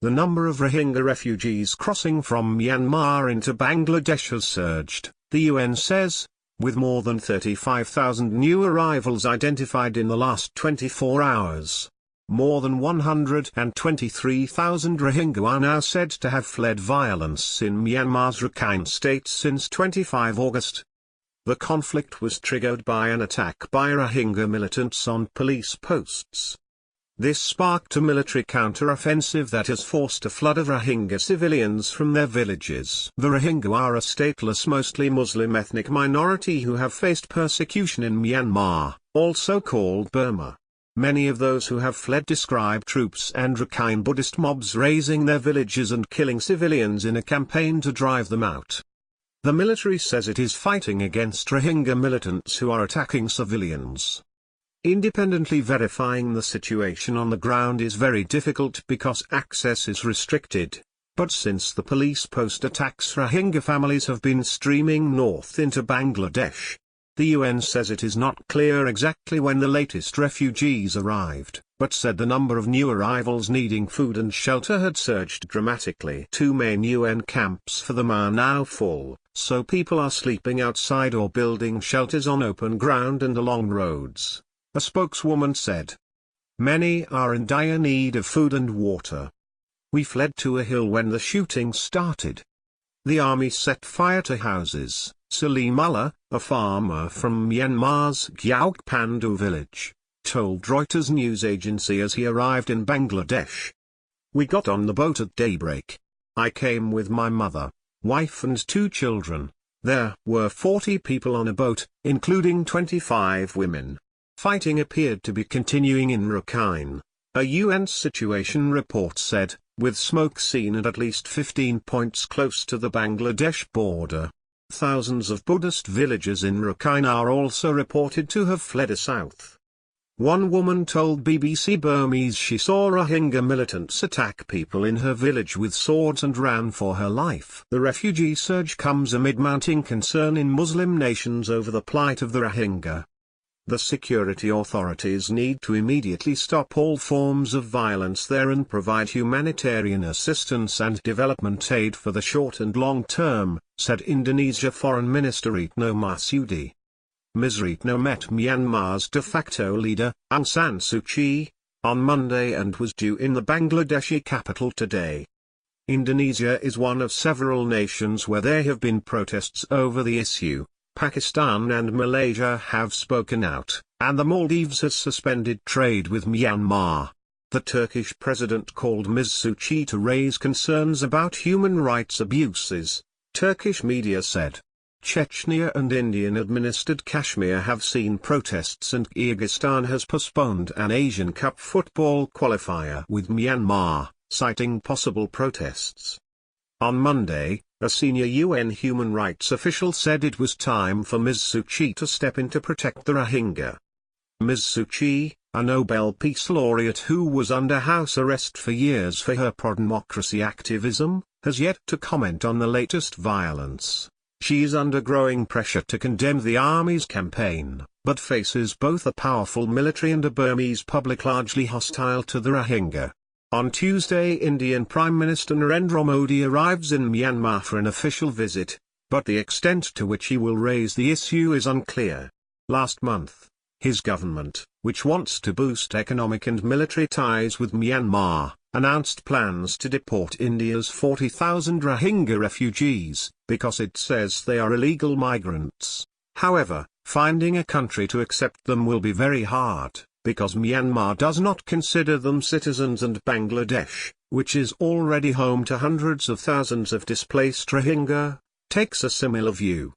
The number of Rohingya refugees crossing from Myanmar into Bangladesh has surged, the UN says, with more than 35,000 new arrivals identified in the last 24 hours. More than 123,000 Rohingya are now said to have fled violence in Myanmar's Rakhine state since 25 August. The conflict was triggered by an attack by Rohingya militants on police posts. This sparked a military counter-offensive that has forced a flood of Rohingya civilians from their villages. The Rohingya are a stateless mostly Muslim ethnic minority who have faced persecution in Myanmar, also called Burma. Many of those who have fled describe troops and Rakhine Buddhist mobs razing their villages and killing civilians in a campaign to drive them out. The military says it is fighting against Rohingya militants who are attacking civilians. Independently verifying the situation on the ground is very difficult because access is restricted, but since the police post attacks, Rohingya families have been streaming north into Bangladesh. The UN says it is not clear exactly when the latest refugees arrived, but said the number of new arrivals needing food and shelter had surged dramatically. 2 main UN camps for them are now full, so people are sleeping outside or building shelters on open ground and along roads, a spokeswoman said. Many are in dire need of food and water. We fled to a hill when the shooting started. The army set fire to houses, Salim Ullah, a farmer from Myanmar's Gyaukpandu village, told Reuters news agency as he arrived in Bangladesh. We got on the boat at daybreak. I came with my mother, wife and 2 children. There were 40 people on a boat, including 25 women. Fighting appeared to be continuing in Rakhine, a UN situation report said, with smoke seen at least 15 points close to the Bangladesh border. Thousands of Buddhist villages in Rakhine are also reported to have fled south. One woman told BBC Burmese she saw Rohingya militants attack people in her village with swords and ran for her life. The refugee surge comes amid mounting concern in Muslim nations over the plight of the Rohingya. The security authorities need to immediately stop all forms of violence there and provide humanitarian assistance and development aid for the short and long term, said Indonesia Foreign Minister Retno Marsudi. Ms. Retno met Myanmar's de facto leader, Aung San Suu Kyi, on Monday and was due in the Bangladeshi capital today. Indonesia is one of several nations where there have been protests over the issue. Pakistan and Malaysia have spoken out, and the Maldives has suspended trade with Myanmar. The Turkish president called Ms. Suu Kyi to raise concerns about human rights abuses, Turkish media said. Chechnya and Indian-administered Kashmir have seen protests and Kyrgyzstan has postponed an Asian Cup football qualifier with Myanmar, citing possible protests. On Monday, a senior UN human rights official said it was time for Ms. Suu Kyi to step in to protect the Rohingya. Ms. Suu Kyi, a Nobel Peace Laureate who was under house arrest for years for her pro-democracy activism, has yet to comment on the latest violence. She is under growing pressure to condemn the army's campaign, but faces both a powerful military and a Burmese public largely hostile to the Rohingya. On Tuesday, Indian Prime Minister Narendra Modi arrives in Myanmar for an official visit, but the extent to which he will raise the issue is unclear. Last month, his government, which wants to boost economic and military ties with Myanmar, announced plans to deport India's 40,000 Rohingya refugees, because it says they are illegal migrants. However, finding a country to accept them will be very hard, because Myanmar does not consider them citizens and Bangladesh, which is already home to hundreds of thousands of displaced Rohingya, takes a similar view.